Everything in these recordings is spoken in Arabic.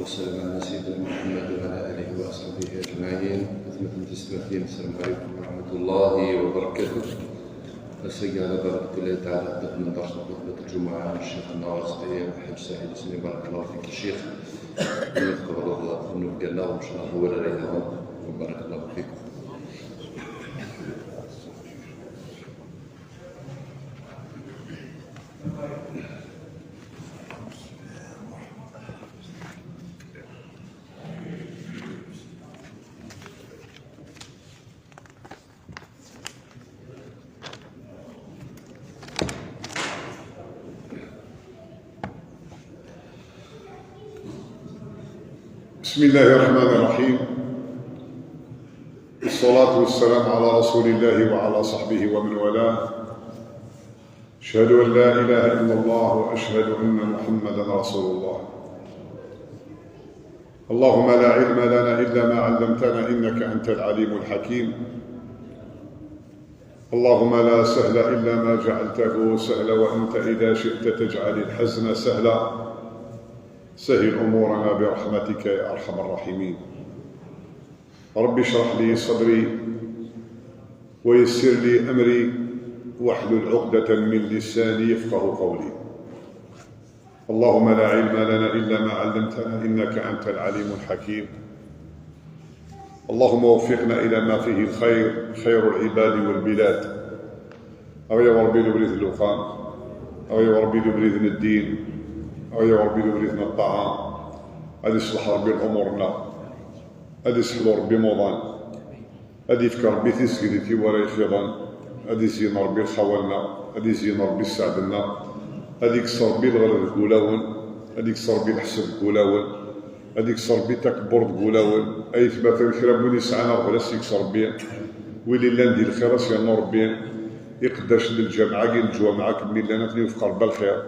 وسلم على سيدنا محمد وعلى آله وأصحابه أجمعين. خدمة تسليم. السلام عليكم ورحمة الله وبركاته. نسجل على بركة الله تعالى من درس خطبة الجمعة عن الشيخ الناصري الحاج سعيد السني. بارك الله فيك الشيخ، ويذكر الله ونبقى الله وإن شاء الله هو الريحان. وبارك الله فيكم. بسم الله الرحمن الرحيم، والصلاة والسلام على رسول الله وعلى صحبه ومن والاه. أشهد أن لا إله إلا الله وأشهد أن محمدا رسول الله. اللهم لا علم لنا إلا ما علمتنا إنك أنت العليم الحكيم. اللهم لا سهل إلا ما جعلته سهلا، وأنت إذا شئت تجعل الحزن سهلا. سهل أمورنا برحمتك يا أرحم الراحمين. رب اشرح لي صدري ويسر لي أمري واحلل عقدة من لساني يفقه قولي. اللهم لا علم لنا إلا ما علمتنا إنك أنت العليم الحكيم. اللهم وفقنا إلى ما فيه الخير، خير العباد والبلاد. أغير ربي لبريد اللقان، أغير ربي لبريد الدين، يا ربي لبريدنا الطعام. غادي يصلح ربي امورنا، غادي يسهل ربي موضان، غادي يفكر ربي تيسكديتي ولا يخيضان، غادي يزين ربي الخوالنا، غادي يزين ربي السعدنا، غادي يكسر ربي الغرض الكولاون، غادي يكسر ربي الحسد الكولاون، غادي يكسر ربي التكبر الكولاون. اي ثبات الخير بولي سعنا وخلاص يكسر ربي ويلي لا ندير الخير سيرنا ربي يقدرش للجامعه كي نجوا معاك من لنا يفكر بالخير.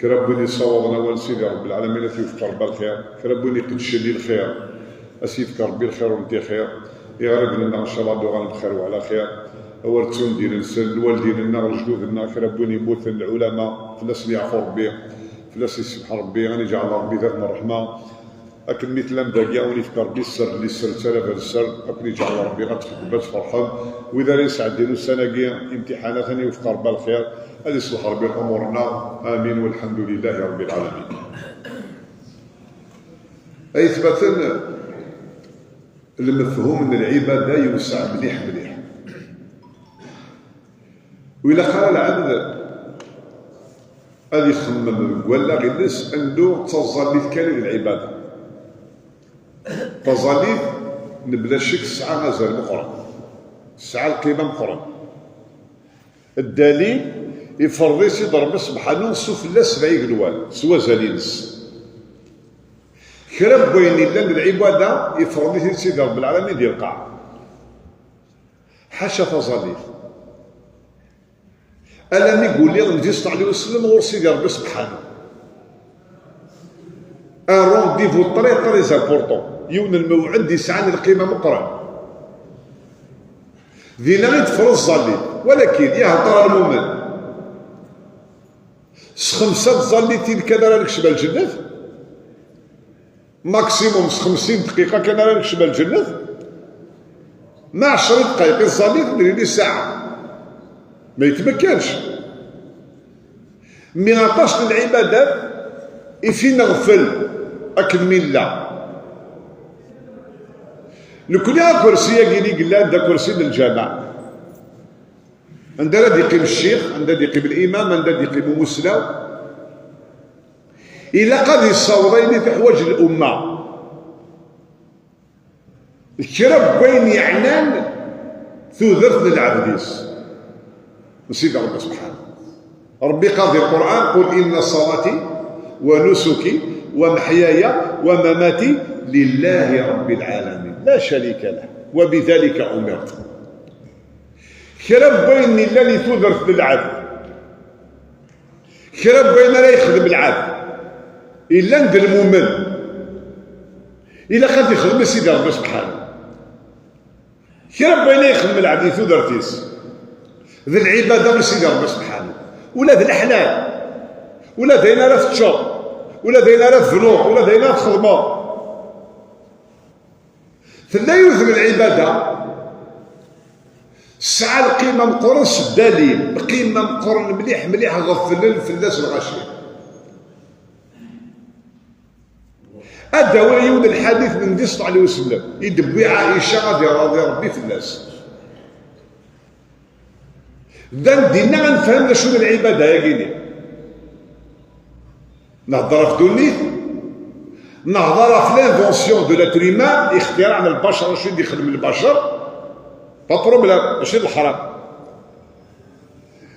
كربوني صوضنا والسيدي رب العالمين يفكر بالخير، كربوني قدش لي الخير اسيفكر بالخير وانت خير. يغرب لنا ان شاء الله دوغان بخير وعلى خير. اورتون ديال نسل والدينا وجدودنا كربوني يموت العلماء فلاس اللي يعفو ربي، فلاس يسبح ربي، غادي يجعل ربي ذاتنا الرحمه. اكن مثل مداكيا ونفكر بالسر اللي سر تلف السر، اكن يجعل ربي غتفرح فرحان. واذا ليس عندنا السنه امتحانات ثاني يفكر بالخير، هذه يصلح ربي امورنا. امين والحمد لله رب العالمين. اي ثبت المفهوم ان العباده يوسع مليح مليح. وإلا قال العبد غادي يخمم ولا غيلس عنده تظليل كامل العباده. تظليل نبدا شك الساعه مازال مقرن، الساعه القيمه مقرن. الدليل يفرض سيدي ربي سبحانه نصف لا 70 قلوال سوا زالينس. كرب بين الله العباده يفرض سيدي رب العالمين ديال القاع. حاشا تظليل. ألم يقول لي النبي صلى الله عليه وسلم غور سيدي ربي سبحانه ان رونديفو طري زامبورطون يوم الموعد يسعى القيمه مقرن دينا غير تفرض الظليل. ولكن يهضر المؤمن 5 ظليتين كذا راه نكشف الجنة ماكسيموم 50 دقيقة كان راه نكشف الجنة. ما 10 دقائق الظليل ندير لي ساعة ما يتمكنش. مي عطاش للعبادات يفي نغفل أكل ملة. لكل كرسي كيلي قلا دا كرسي للجامع، عندنا يقيم الشيخ، عندنا يقيم الإمام، عندنا يقيم مسلاو. إلا قد يصورين في حوايج الأمة الكرب بين يعنان ثوذرت للعبديس نسيت ربي سبحانه. ربي قاضي القرآن قل إن صلاتي ونسكي ومحياي ومماتي لله رب العالمين لا شريك له وبذلك أمرت. كرب بين اللي ثوذرت للعبد، كرب بين لا يخدم العبد إلا ند المؤمن. إلا قد يخدم سيدي ربي سبحانه كرب بين يخدم العبد ثوذرتيس ذي العبادة من سيدي ربي سبحانه، ولا ذي الأحلام، ولا دينا لا في الشر، ولا دينا لا في الذنوب، ولا دينا في الخدمة. لا يوثم العبادة سعى القيمة مقورن الدليل القيمة مقورن مليح غفل الفلاس الغشيم هذا هو يولد الحديث من النبي صلى الله عليه وسلم يدبي عائشة غادي راضي ربي في الناس إذا دينا غنفهم شنو العبادة يا كيني نهضر في دونيت نهضر في لانفونسيون دو لاتر هيومان اختراع البشر شنو يخدم البشر با بروبليم ماشي الحرام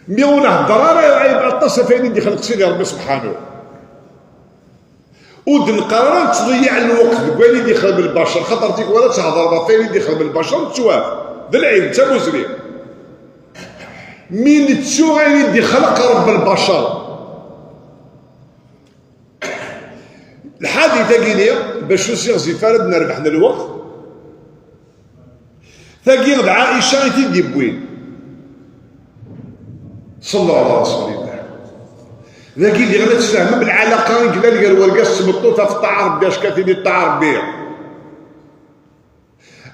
مي ونهضر راه يبقى الطاسه فين يدي خلق سيدي ربي سبحانه ودنقرر تضيع الوقت كوين يدي يخدم البشر خاطر ولا تهضر فين يدي يخدم البشر تشواف ذا العيب انت مسلم مين تشو غير يدي خلق رب البشر الحادثه كينيا باش نصير زفاردنا ربحنا الوقت ثقيل عائشه تيدي بوين صلى الله على رسول الله ذاكي اللي غادي تفهم بالعلاقه قال ورقه سمطوطه في طاع ربي اش كاتيني طاع ربي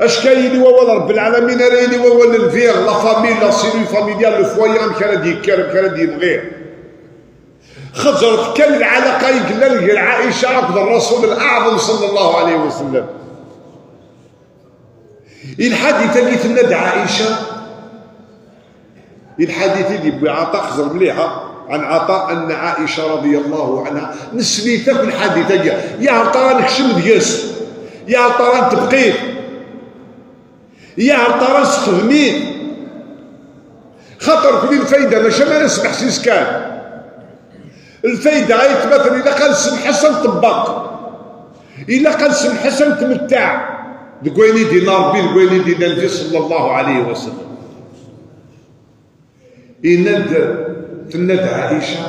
اش كاين هو رب العالمين راني هو الفيغ لا فامي لا سيلو فاميليال لو فوايا كان ديكار كان يبغيه خزرت كان العلاقه قال عائشه عبد الرسول الاعظم صلى الله عليه وسلم الحديث اللي تند عائشه الحديث اللي بعطاء خزر مليحه عن عطاء ان عائشه رضي الله عنها نسميتها في الحديثه يا ترى نكشم دياس يا ترى نتبقيت يا ترى نستخدمين خاطر كل الفايده ماشي ما نسمح سيس كان الفايده غيتمثل الا قال سم حسن طبق الا قال سم حسن تمتع دكويني دينا ربي دكويني دينا النبي صلى الله عليه وسلم تند عائشة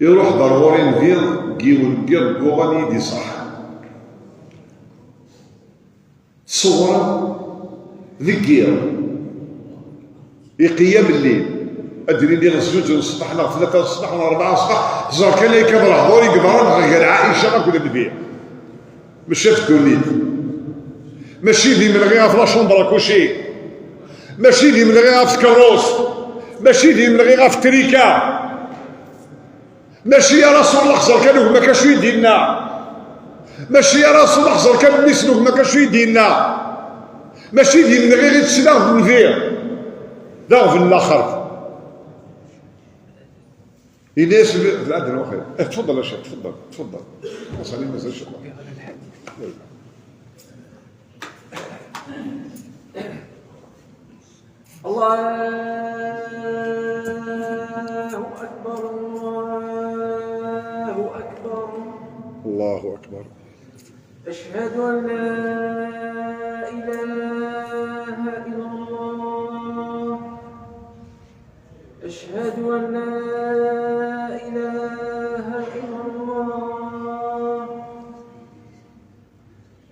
يروح ضروري نفيض كيو نبيض كوغاني دي صح صورة ذكير قيام الليل أدري لي غزوج الصباح 3 الصباح 4 الصباح زار كان يكبر حضوري قبران غير عائشة ما كنا نبيع مش شفت كوليت ماشي اللي من غيرها في لاشومبرا كوشي ماشي اللي من غيرها في كروس ماشي اللي من غيرها في تريكا ماشي يا رسول الله خزر كانوا ما كانش يدينا ماشي يا رسول الله خزر كانوا يسلوك ما كانش يدينا ماشي اللي من غير يتسلاغ في الفير داغ في الاخر الناس في الأذن وخير تفضل يا شيخ تفضل وصلي مازال شكرا الله أكبر الله أكبر الله أكبر أشهد أن لا إله إلا الله أشهد أن لا إله إلا الله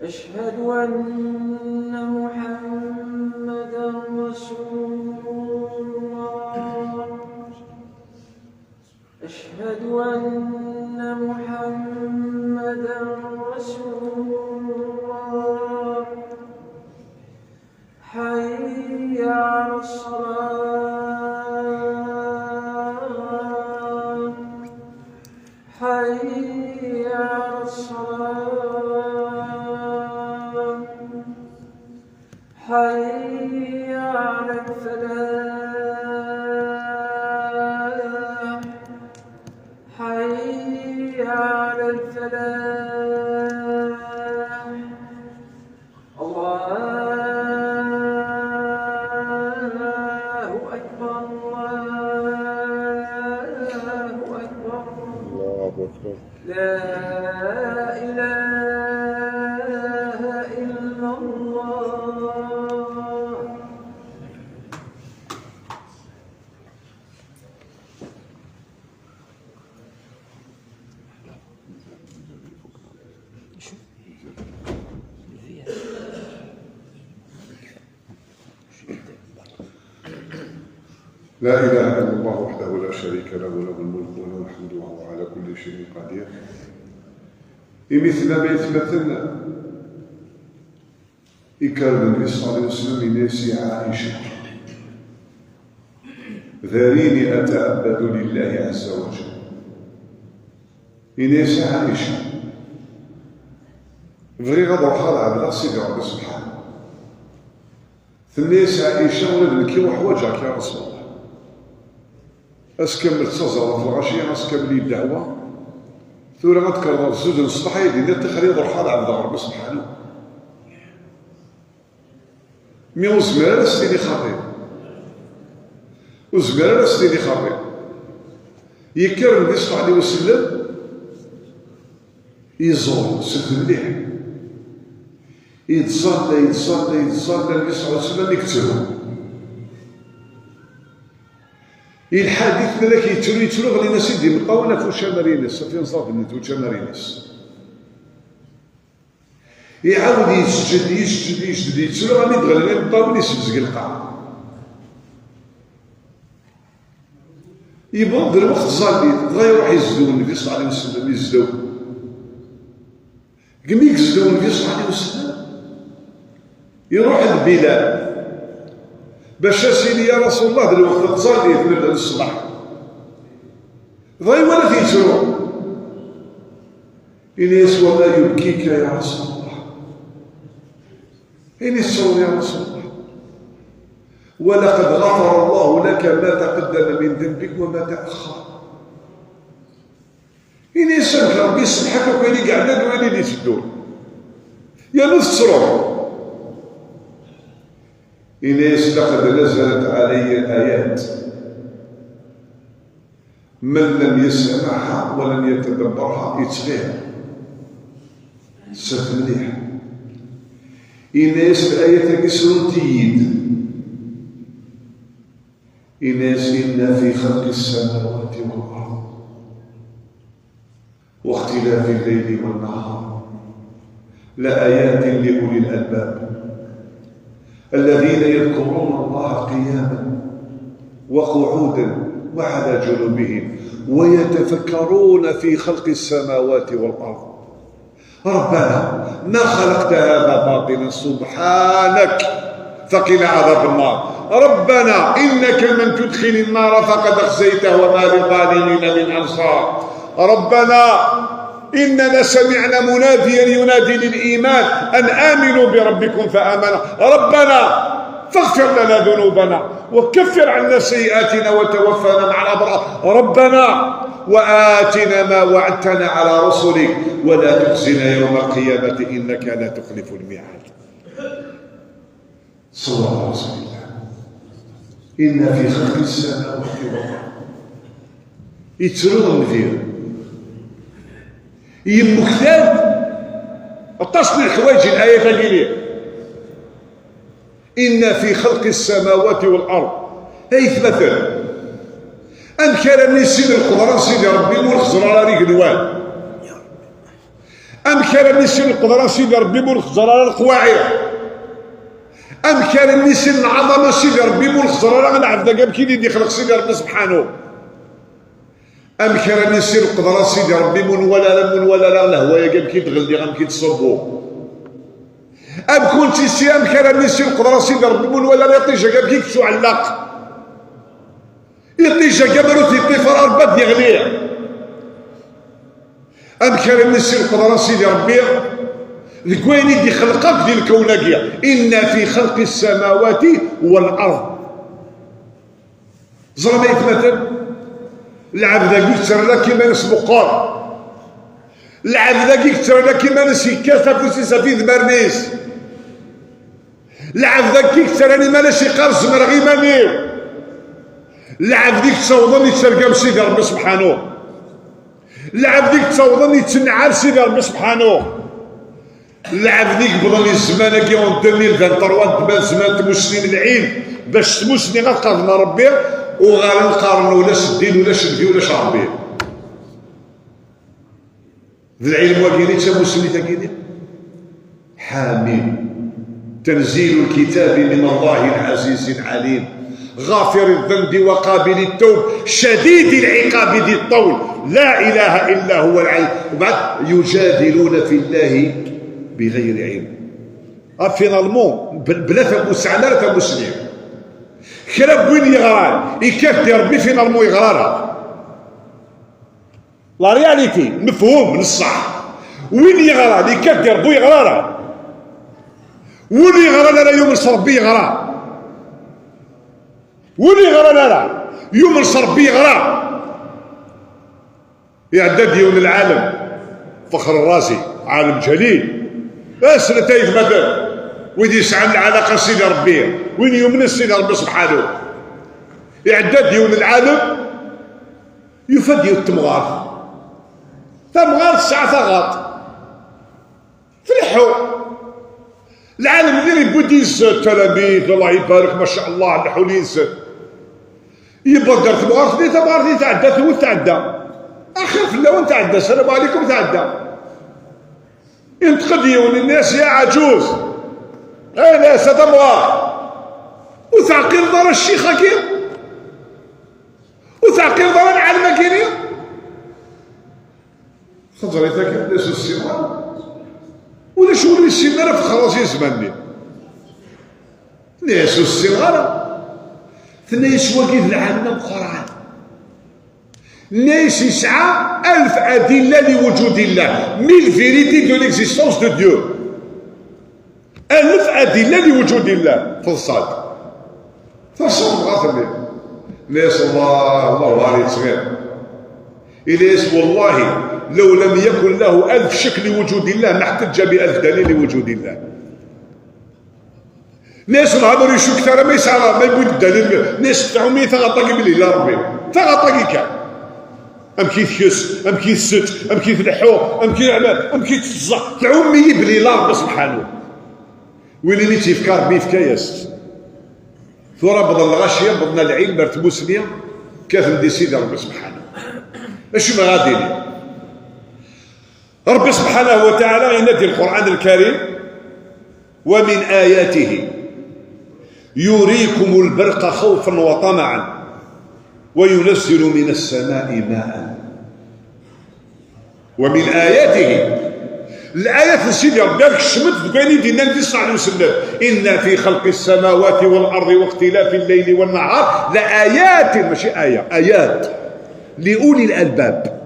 أشهد أن محمدا رسول الله أشهد أن محمدا رسول الله حي على الصلاة حي على الصلاة حي على الفلاح حي على الفلاح الله أكبر الله أكبر الله أكبر لا إله إلا الله لا إله إلا الله وحده لا شريك له له الملك وله الحمد وهو على كل شيء قدير مثل ما يتمثل إكرم النبي صلى الله عليه وسلم لنفس عائشة: ذريني أتعبد لله عز وجل. لنفس عائشة بغي غضر خالع بلا سيدي ربي سبحانه. ثنيس عائشة ولد نكي وحواجك يا رسول الله، أسكمل تصزر في الغشية، أسكمل الدعوة ثورة غتكرر الزوج الصباح يدير التخريض وحالع بلا ربي سبحانه. مي وزميرة ستيني خطيب، وزميرة ستيني خطيب. يكرم النبي صلى الله عليه وسلم يزور سد مليح، يتصلى النبي صلى الله عليه وسلم يكتبه. الحديث ملاك يتلو غلينا سيدي مقاونا فوشا مارينيس في نصاب النتوشا مارينيس يعاود يسجد يتلو غادي تغلي مقاول يسبزق القاع. يبغى الوقت زادي بغا يروح يزدو النبي صلى الله عليه وسلم يزدو قم يزدو النبي صلى الله عليه وسلم يروح البلاد باش سيدي يا رسول الله دلوقتي تصلي في الصباح ضاي ولا تيتروح إنيس وما يبكيك يا رسول الله، إنيس يا رسول الله، ولقد غفر الله لك ما تقدم من ذنبك وما تأخر. إنيس ربي يسمحك وكاين قاعدين وين اللي تدور يا نص تروح. إنيس لقد نزلت علي الآيات من لم يسمعها ولم يتدبرها يتغير سات مليح. إنيس الآية كسرون تيد. إنيس إن في خلق السماوات والأرض واختلاف الليل والنهار لآيات لأولي الألباب الذين يذكرون الله قياما وقعودا وعلى جنوبهم ويتفكرون في خلق السماوات والأرض ربنا ما خلقت هذا باطلا سبحانك فقنا عذاب النار. ربنا إنك من تدخل النار فقد أخزيته وما للظالمين من أنصار. ربنا إننا سمعنا مناديا ينادي للإيمان أن آمنوا بربكم فآمنا. ربنا فاغفر لنا ذنوبنا وكفر عنا سيئاتنا وتوفنا مع الأبرار. ربنا وآتنا ما وعدتنا على رسلك ولا تخزنا يوم القيامة إنك لا تخلف الميعاد. صلى الله عليه وسلم. إن في خلق السماوات والأرض يترون فيها يمكتاب اتصل الحوايج الآية تقولي إن في خلق السماوات والأرض هيث مثلا أن كان من سيد القدران سيدي ربي مرخزر على رجلوان أم كان من سيد القدران سيدي ربي مرخزر على القواعد أم كان من سيد العظمة سيدي ربي مرخزر على العبد قام كي يخلق سيدي ربي سبحانه أم كان من سير القدرة سيدي ربي من ولا لا الهواية قام كي تغلي غام كي تصبو أم كنت سي أم كان من سير القدرة سيدي ربي من ولا لا يطيجا قام كي تشعلق يطيجا قام روث يطيفر أرباد يغلي. أم كان من سير القدرة سيدي ربي ذكوين يدي خلقك ديال الكوناكية إن في خلق السماوات والأرض زرما يتمثل العبد ذاك يكثر لك كيما ناس بقار العبد ذاك يكثر لك كيما ناس يكاسا فوسيسا في ذمرنيس العبد ذاك يكثر لك ما ناس يقرص مرغي مانيو العبد ديك تصوضن يتسرقم سيدي ربي سبحانه العبد ديك تصوضن يتنعال سيدي ربي سبحانه العبد ديك بضل الزمان كي اون 2023 تبان زمان تمسني العين باش تمسني غتقرضنا ربي وغير نقارن ولا الدين ولا الدين ولا ربي ذي العلم واكيني تمسني تاكيني حامين تنزيل الكتاب من الله العزيز العليم غافر الذنب وقابل التوب شديد العقاب ذي الطول لا اله الا هو العلي. وبعد يجادلون في الله بغير علم. فينالمون بلا تابوس على لا تابوس ليه كلا بوين يغرى يكاف دير ربي فينالمون يغرى لا رياليتي مفهوم من الصح وين يغرى اللي كاف دير بو يغرى واللي يغرى لا يوم ربي يغرى واللي يغرى لا يوم ربي يغرى يعدد ديال العالم فخر الرازي عالم جليل سنتين مثلا ويدي يسعى العلاقه سيدي ربي وين يؤمن سيدي ربي سبحانه يعدد ديال العالم يفد ديال التمغار تمغار الساعه ثغاط فرحوا العالم اللي البوديز التلاميذ الله يبارك ما شاء الله الحوليس يبقى دار تمغار تمغار تعدى ثم تعدى اخر في اللون تعدى السلام عليكم تعدى ينتقد يقول الناس يا عجوز اي ناس هذا مغار وتعقيل دار الشيخه كيف وتعقيل دار العالم كينيا خضريتك الناس السمار ولا شغل السماره في خلاص زماني ناس الصغار ثنايا واقف العالم القران ناس يسعى 1000 أدلة لوجود الله 1000 vérités de l'existence de Dieu 1000 أدلة لوجود الله في الصاد فالصاد غاثمي ناس الله باري صغير إليس والله لو لم يكن له 1000 شكل لوجود الله ما احتج ب1000 دليل لوجود الله ناس الهضر يشوك ترى ما يسعى ما يقول الدليل ناس تاعهم يتغطى بالله لا ربي تغطى كيك ام كيتكس ام كيتست ام كيتلحو ام كيعمل ام كيتزق تعومي بلي لا رب سبحانه وين اللي تيفكر بيه فكاياس ثورة بدل الغاشية بدنا العلم مرتبوسنيا كاثم دي سيدي ربي سبحانه اش ما غادي لي ربي سبحانه وتعالى ينادي القرآن الكريم ومن آياته يريكم البرق خوفا وطمعا وينزل من السماء ماء ومن آياته الآيات سيدي ربي الشمت بيني دينا النبي صلى الله عليه وسلم إن في خلق السماوات والأرض واختلاف الليل والنهار لآيات ماشي آية آيات لأولي الألباب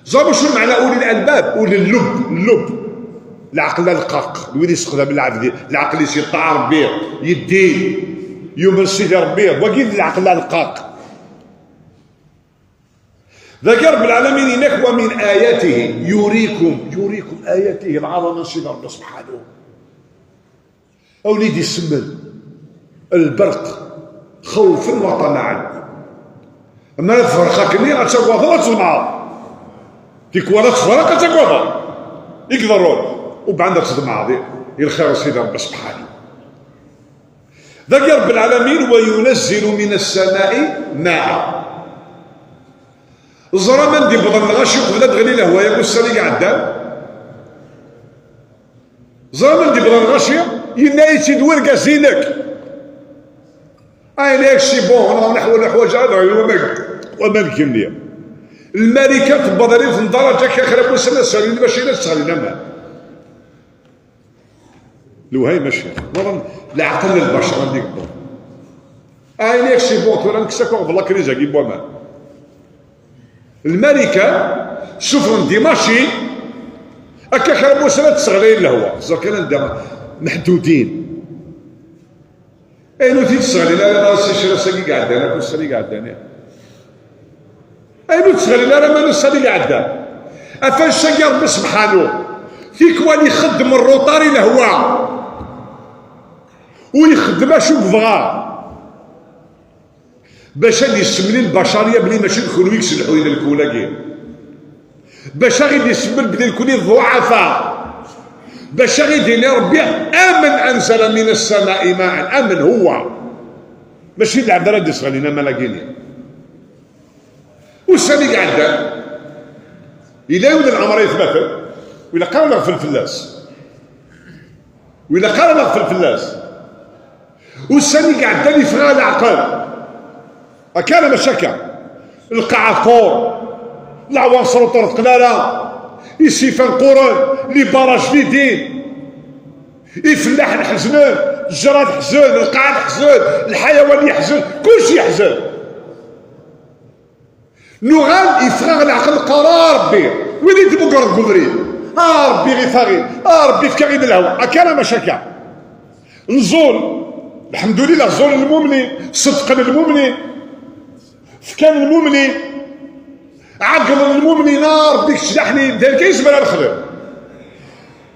زعما شنو معنى أولي الألباب أولي اللب العقل القاق وين يستخدم العبد العقل يصير طاع ربي يدي يوم سيدي ربي وكيف العقل القاق ذكر رب العالمين هناك ومن آياته يريكم آياته العظمة سيدي ربي سبحانه أوليدي السمن البرق خوفا وطمعا أما لا تفرقك اللي غتشوف لا تسمع تيكوا لا تفرق تكوض يقدرون وبعندك صدمة هذه الخير سيدي ربي سبحانه ذكر رب العالمين وينزل من السماء ماء الزرا من دي بضل الغاشي وقبل تغني له هو يقول السري قاعد زرا من دي بضل الغاشي يناي تدور كاسينك اي ليك سي بون نحو الحوايج هذا وما يمكن لي الملكه تبضلي في درجه كخرب وسنه سالين باش ينسالين ما لو هي ماشي لا عقل البشر هذيك اي ليك سي بون ترى نكسكو بلا كريزه كيبوا ما الملكه شوف ندي ماشي هكا خرب وسنه تصغرين الهواء زركنا محدودين اي نو تيتصغلي لا سي شرا ساكي قاعد انا كل سري قاعد انا اي نو تصغلي لا ما نسالي قاعد افاش ساكي ربي سبحانه فيك وان يخدم الروطاري الهواء ويخدم اشو بغا باش غادي يسمي البشريه بلي ماشي الكون يكسلحوا الى الكولاكي باش غادي يسمي بلي الكون ضعفاء باش غيدير ربي امن انزل من السماء ماء امن هو ماشي العبد راه دس غالينا ما لاقيني والسامي قاعد الى يولد العمر يتمثل ولا قال لك في الفلاس ولا قال لك في الفلاس والسامي قاعد اللي فغا العقل كان مشاكل القعقور العواصر وطرق قلاله يسيفان قرن لي باراج لي دين الفلاح الحزنان، الجراد حزن، القاعد حزن، الحيوان يحزن، كلشي يحزن. نوغال يفرغ العقل قرار ربي وين تبقى قدري ربي غيفاغي ربي فكاغي بالهواء اكان مشاكل نزول الحمد لله زول المؤمنين صدقا المؤمنين فكان المؤمنين عقل المؤمنين ربي شدحني ذلك يجبر الخدم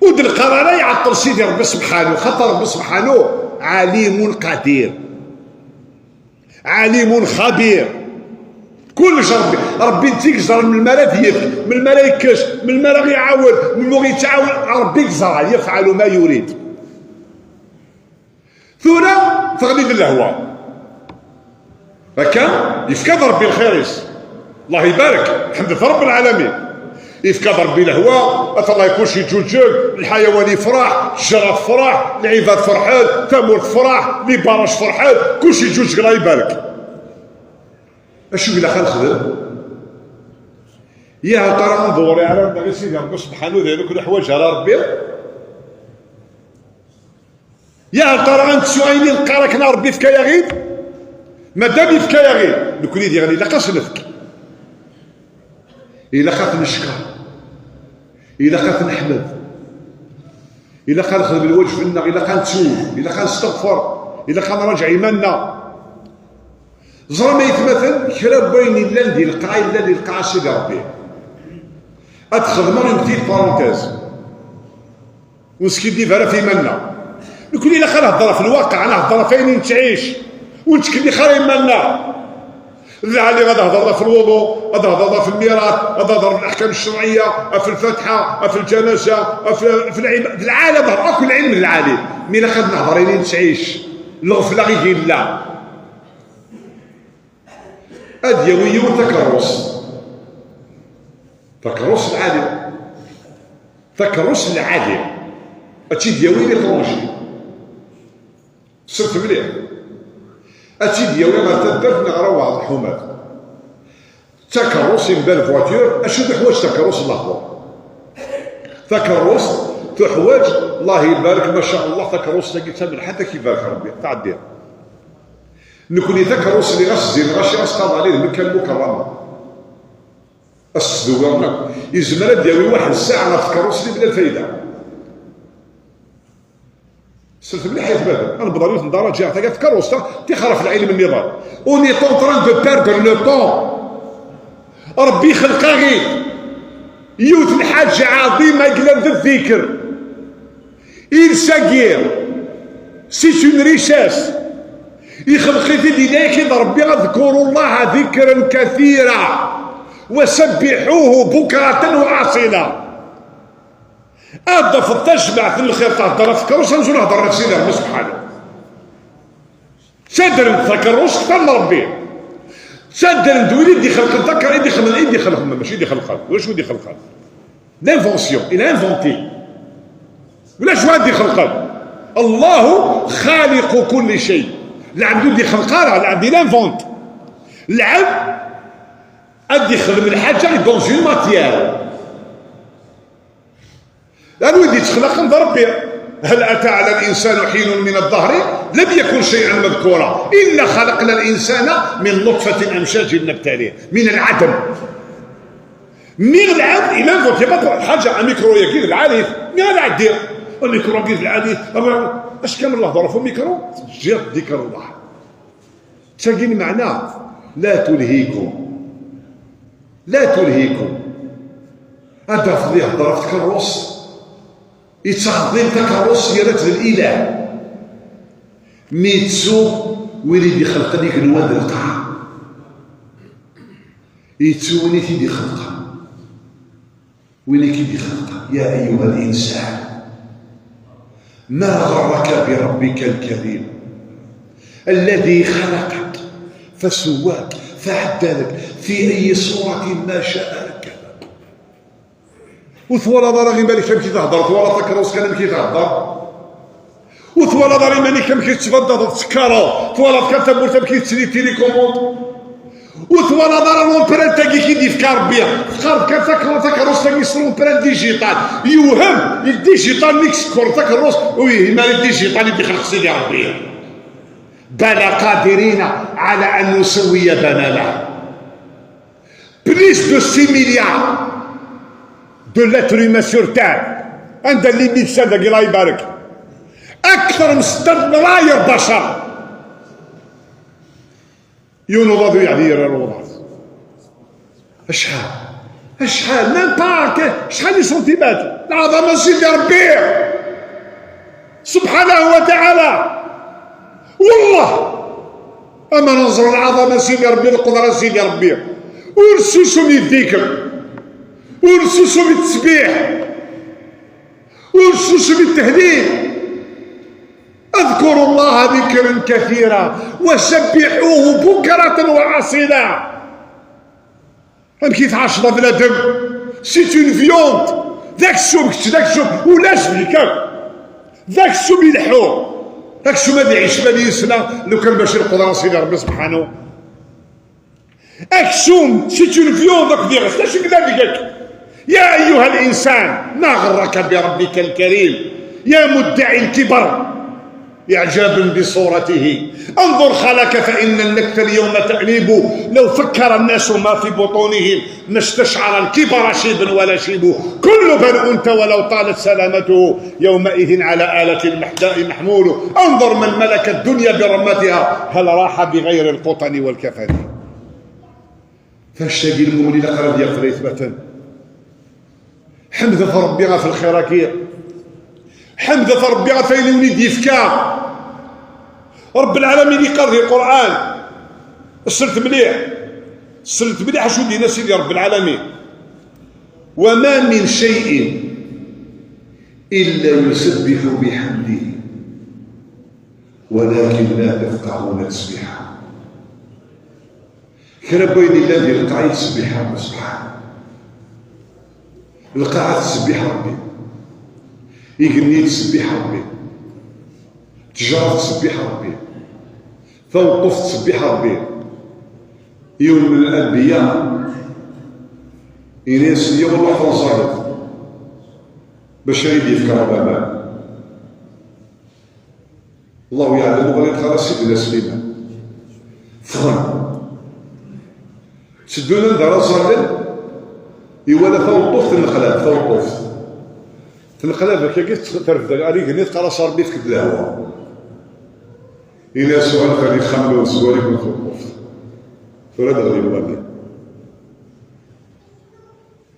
ود القرار يعطل سيدي ربي سبحانه خاطر ربي سبحانه عليم قدير عليم خبير كل ربي انت يجزر من الملائكه من الملائكه من الملائكه يعاون من المغي يتعاون ربي يجزر يفعل ما يريد ثم تغليب اللهوة هكا يفكاد ربي الخيريس الله يبارك الحمد لله رب العالمين يفكاد ربي الهواء الله يكون شي جوجل الحيوان يفرح الشجرة تفرح العباد فرحان ثمور تفرح لي باراج فرحان كلشي جوج الله يبارك اشوف إلا خا نخدم يا ترى ندوري على ربي سيدي ربي سبحانه ذلك كل حوايج على ربي يا ترى انت سؤالي نلقى لك ربي فكا يا غيد مادام يفكا يا غيد نكون يدي غني لا نفك الا خاف نشكر الا خاف نحمد الا خا نخدم الوجه في النار الا خا نتوب الا خا نستغفر الا خا نراجع ايماننا زرا ما يتمثل كرا بين لا ندير القرايه لا ندير القرايه سيدي ربي اتخدم اون بتيت بارونتيز ونسكي فيها في ايماننا نكون الا خا نهضر في الواقع انا نهضر فين تعيش وانت كلي خا ايماننا اللي غادي نهضر في الوضوء غادي نهضر في الميراث غادي نهضر في الاحكام الشرعيه في الفاتحه في الجنازه في العالم نهضر كل علم العالم مي الا خا نهضر فين تعيش الغفله غير لا الديوية والتكرس تكرس العالم تكرس العالم هادشي ديوي ليترونجي صرت مليح هادشي ديوي غتدار في نغرا الحومات تكرس يبان فواتور اشنو تحوايج تكرس اللحظة تكرس تحوايج الله يبارك ما شاء الله تكرس تاكي تمن حتى كيبارك ربي تعديها نكون يتكرس اللي غسزين غاشي غاسقاض عليه مكة المكرمة السدوغرنا يزمر ديالي واحد الساعة غتكرس لي بلا الفايدة سلت مليح يتبادل انا بضرورة درجة حتى تكرس تخرف العلم النظام اوني طون تران دو بيردر لو طون ربي خلقا غير يوت الحاجة عظيمة يقلب الذكر il s'aguerre c'est une richesse يخلق في دينك ربي اذكروا الله ذكرا كثيرا وسبحوه بكرة وأصيلا أضف التشبع في الخير تهضر تفكروش نزول نهضر نفسي ربي سبحانه سادر تفكروش كثر ربي سادر ندوي يدي خلق الذكر يدي خلق ماشي يدي خلق واش يدي خلق لانفونسيون il a inventé ولا شو يدي خلق الله خالق كل شيء العبد يدي خلقها العبد لانفونت العبد ادي يخدم الحاجه دون اون ماتيير لانه يدي تخلق عند ربي هل اتى على الانسان حين من الدهر لم يكن شيئا مذكورا الا خلقنا الانسان من نطفه امشاج نبتليه من العدم من العبد الى انفونت يبقى حاجه ميكرو يكيد العالي من هذا عدير الميكرو كيد العالي اش كامل الله ضرب ميكرو جات ذكر الله تلاقيني معناه لا تلهيكم هذا فضي هضره في تكرس يتخضم تكرس يا رات الاله ميتسو ويريد يخلق ليك الواد القاع يتسو وين تيدي خلقها وين كيدي خلقها يا ايها الانسان ما غرك بربك الكريم الذي خلقك فسواك فعدلك في اي صورة ما شاء ركبك وثوال ضرغي مالك كم كي تهضر ثوال تكرس كان كي تهضر وثوال ضرغي مالك كم كي تفضل تسكرو ثوال كتب مرتب كي تسري تيليكوموند وثوانا دار لومبرانت تاعي كي يفكر بيها فكر كان روس تاعي لومبرانت ديجيتال يوهم الديجيتال ميكس كور تاع الروس وي ما الديجيتال اللي خلق سيدي ربي بلا قادرين على ان نسوي بنانا بليس دو 6 مليار دو لاتر هيومان سور تير عند الليميت سادة الله يبارك اكثر من 6 ملايير بشر ينوض يعذير الوضع شحال ميم با شحال لي سنتيمات العظمه سيدي ربي سبحانه وتعالى والله اما ننظر العظمه سيدي ربي القدره سيدي ربي ورسوسو من الذكر ورسوسو من التسبيح ورسوسو من التهليل اذكروا الله ذكرا كثيرا وسبحوه بكرة وعصيلا هم كي تعشض بنادم سيت اون فيوند ذاك السوم ولاش بيك ذاك السوم يلحو ذاك السوم ما يعيش مليون سنة لو كان ماشي القدرة سيدي ربي سبحانه اكسوم سيت اون فيوند داك فيغس لاش كذا بيك يا ايها الانسان ما غرك بربك الكريم يا مدعي الكبر إعجاب بصورته انظر خلك فإن النكت اليوم تأنيب لو فكر الناس ما في بطونهم ما استشعر الكبر شيب ولا شيب كل بن أنت ولو طالت سلامته يومئذ على آلة المحداء محمول انظر من ملك الدنيا برمتها هل راح بغير القطن والكفن فالشاقي المؤمن لقرب يقرأ إثباتا حمد ربنا في الخيراكية حمد ربي فين وليد يفكا رب العالمين يقرأ القرآن سرت مليح شو دينا سيدي رب العالمين وما من شيء إلا يسبح بحمده ولكن لا تفقهون تسبيحه كربين الذي القاع يتسبح ربي سبحانه القاع تسبح ربي يقني تسبح ربي تجارة تسبح ربي توقف تسبح ربي يوم من الأنبياء إناس اليوم الله فرصارت باش يدي في كربلاء الله يعلم غير خلاص سيدنا سليمان فهم سدونا ندار صلي يوالا توقف النخلات توقف تنقلب كي ترفد عليك نيت قرا صار بيك الهواء الى سؤال خلي خملوا سؤالك وتوقف فرد غادي وابي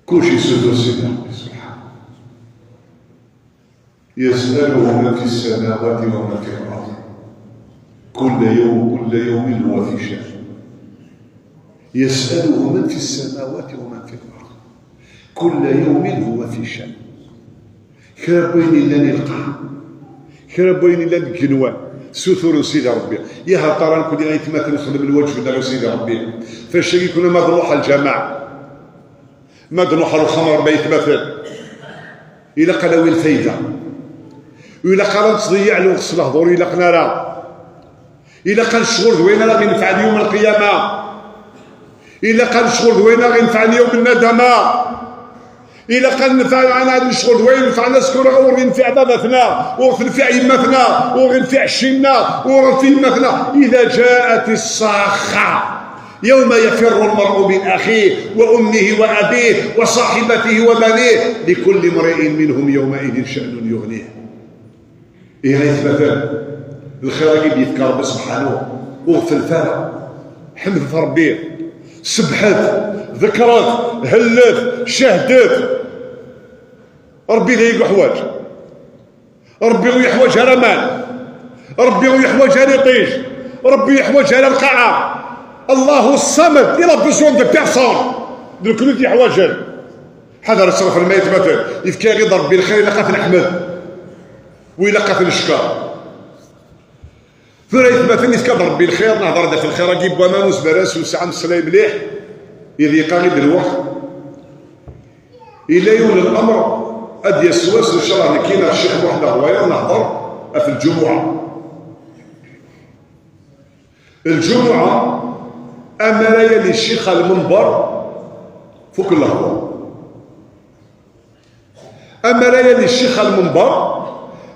كلشي سدو سيدنا سبحانه يسأله من في السماوات ومن في الأرض كل يوم هو في شأن يسأله من في السماوات ومن في الأرض كل يوم هو في شأن كربين إلا نلقى كربين إلا نكنوا سثور سيدي ربي يا ترى نكون يتمثل نخدم الوجه دار سيدي ربي فالشيء كنا ما نروح الجماعة ما نروح الخمر ما يتمثل إلا قلاوي الفايدة وإلا قال تضيع له غسل هضور إلا قنا لا إلا قال الشغل دوينا لا غينفعني يوم القيامة إلا قال الشغل دوينا غينفعني يوم الندمة إلا قال نفع عن هذا الشغل وين نفعنا سكورة وغنفع بابتنا وغنفع يمتنا وغنفع شينا وغنفع يمتنا إذا جاءت الصاخة يوم يفر المرء من أخيه وأمه وأبيه وصاحبته وبنيه لكل امرئ منهم يومئذ شأن يغنيه إيه يثبت الخير يذكر ربي سبحانه وغفل فارغ حمد ربي سبحت ذكرت هلت شهدت ربي ذي حواج ربي يحوج على مال ربي يحوج على طيش ربي يحوج على القاعة الله الصمد il a besoin de personne de كل يحوج هذا الصرف الميت مثلا يفكر غير ربي الخير إلا قاتل أحمد وإلا قاتل الشكار فريت مثلا يفكر ربي الخير نهضر في الخير أجيب ومانوس براس وسعى السلام مليح إذ يقارب الوقت إلا يولي الأمر أد يسوس إن شاء الله كاين الشيخ واحد هوايا نهضر في الجمعة اما لا يلي الشيخ المنبر فوق اللهضه، اما لا يلي الشيخ المنبر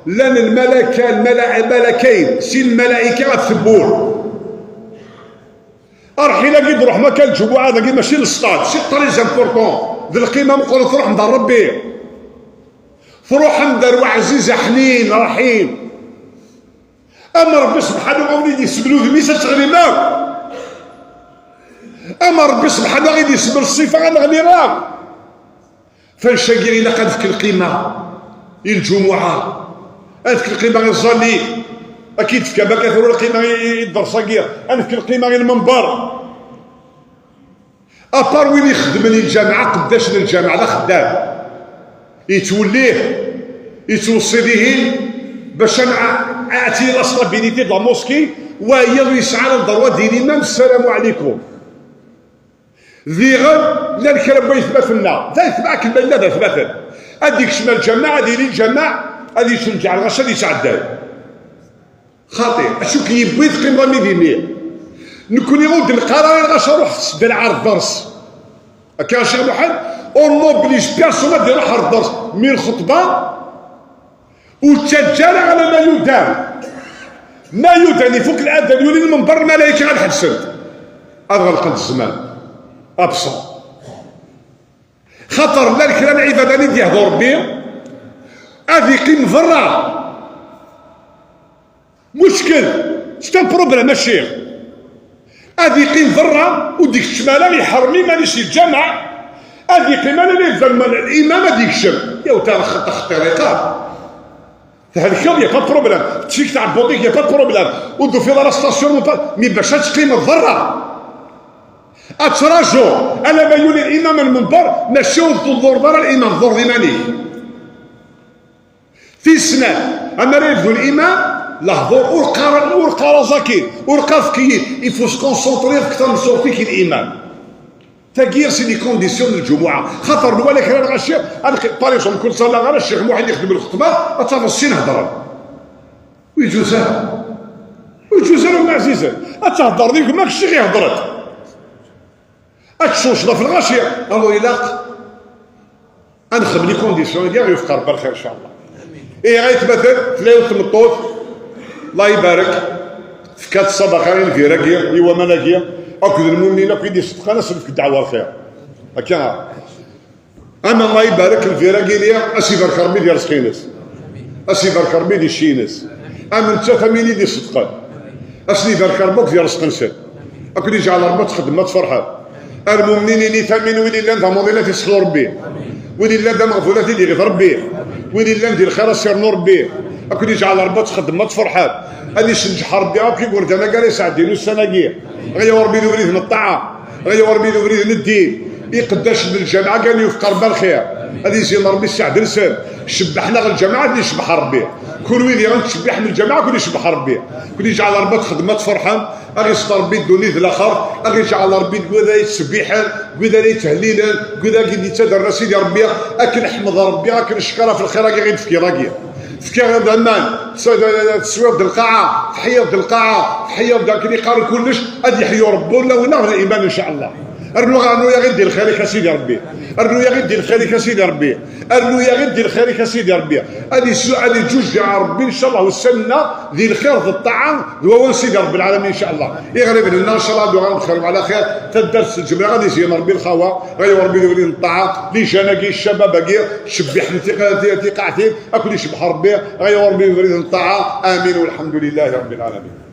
لان الملكين سي الملائكه غتثبوه. ارحي لاقي نروح مكان الجمعه لاقي ماشي للصطاد سي طري امبورطون ذي القيمه نقول تروح ندرب به، تروح ندير عزيزه حنين رحيم. اما ربي سبحانه وليدي يسبلو في ميسا تغني معاك، اما ربي سبحانه غادي يسبل الصفه غنغني معاك. فالشاكر الا قادك القيمه الجمعه هذيك القيمه غير الصلي اكيد في كما كثروا القيمه يدر صقير هذيك القيمه غير المنبر. ابار وين يخدم لي الجامعه قداش للجامعه لا خدام يتوليه يتوصي به باش انا اتي لا ستابيليتي د لا موسكي وهي يسعى للضروه ديال الامام. السلام عليكم ذي غد لا الكلام بغا يثبت لنا لا يتبعك البلاد لا يثبت هذيك شمال الجماعه هذه الجماعه هذه ترجع الغش هذه تعدى خاطئ. اشو كيبغي قيمه ميدينيه نكون يغود القرار الغش روح تسد عرض درس هكا شي محل اون موبليج بيرسون دير روح عرض درس من الخطبه وتجارة على ما يدان ما يدان فوق الاذان يولي المنبر الملائكه غتحسن هذا غلقت الزمان ابصر خطر لا الكلام العباده اللي يهضر به هذه قيم ضرة مشكل ستا بروبليم الشيخ هذه قيم ضرة وديك الشمالة يحرمي مانيش الجامعة هذه قيمة اللي يلزم الإمام هذيك الشم يا وتا خط رقاب هذيك يا با بروبليم تفيك تاع بوطيك يا با بروبليم ودو في لا ستاسيون مي باش تقيم الضرة اتراجو انا ما يولي الامام المنبر ماشي الظهور برا الامام الظهور ديماني في السنه اما لا يبدو الامام لا ظهور ورقا رزاكين ورقا فكيين يفو سكونسونطري اكثر من صوتي كي الامام تغيير سي دي كونديسيون الجمعه خاطر ولا كان الغشير انا باريسون كل صلاه غير الشيخ واحد يخدم الخطبه اتفصل نهضر ويجوزها ويجوزها عزيزه اتهضر ديك ماك الشيخ يهضرك اتشوشنا في الغاشيه الله يلاق انخدم لي كونديسيون ديالي يفقر بالخير ان شاء الله. ايه غيتمثل تلاوه المطوط الله يبارك في كات الصدقه الفيراكيه ايوا ملاكيه اكد المؤمنين في يدي الصدقه نسلك في الدعوه الخير هكا. اما الله يبارك الفيراكي ليا اسي بارك ربي ديال سخينس اسي بارك ربي ديال الشينس اما انت ثميني ديال الصدقه اسني بارك ربك ديال رزق اكد يجعل ربك تخدم ما تفرحها. المؤمنين اللي ثمنوا ويلي لا ندعموا ذي يصلوا ربي ويلي لا مغفورة اللي يغفر ربي ويلي لا ندير خير سير نور ربي اكون يجعل ربي تخدم ما تفرحات هذه شنجح ربي كي يقول انا قال يساعدين السناقيه غيور بيدو بريد من الطاعه غيور بيدو بريد من الدين يقداش للجامعه قال يفكر بالخير هذه يزين ربي السعد لسان شبحنا غير الجامعه اللي يشبح ربي كل ويلي غنتشبح من الجامعه كل يشبح ربي كل يجعل ربي تخدم ما تفرحان اغي يستر ربي الدنيا الاخر اغي يجعل ربي كذا تسبيحا كذا تهليلا كذا كي تدرس سيدي ربي اكل احمد ربي اكل الشكره في الخير غير تفكي راكي تفكي غير دمان تسوير د القاعه تحيه د القاعه تحيه داك اللي قال كلش غادي يحيوا ربي ولا ونغنى الايمان ان شاء الله. ارنو يا غدي الخير سيدي ربي ارنو يا غدي الخير سيدي ربي ارنو يا غدي الخير سيدي ربي هذه جوج يا ربي ان شاء الله والسنه ذي الخير ذي الطعام هو سيدي رب العالمين ان شاء الله يغرب لنا ان شاء الله دعاء الخير وعلى خير تدرس الجمله غادي يجي ربي الخوا غير ربي يولي الطاعه لي جناكي الشباب باقي شبح ثقاتي اكل يشبح ربي غير ربي يولي الطاعه امين والحمد لله رب العالمين.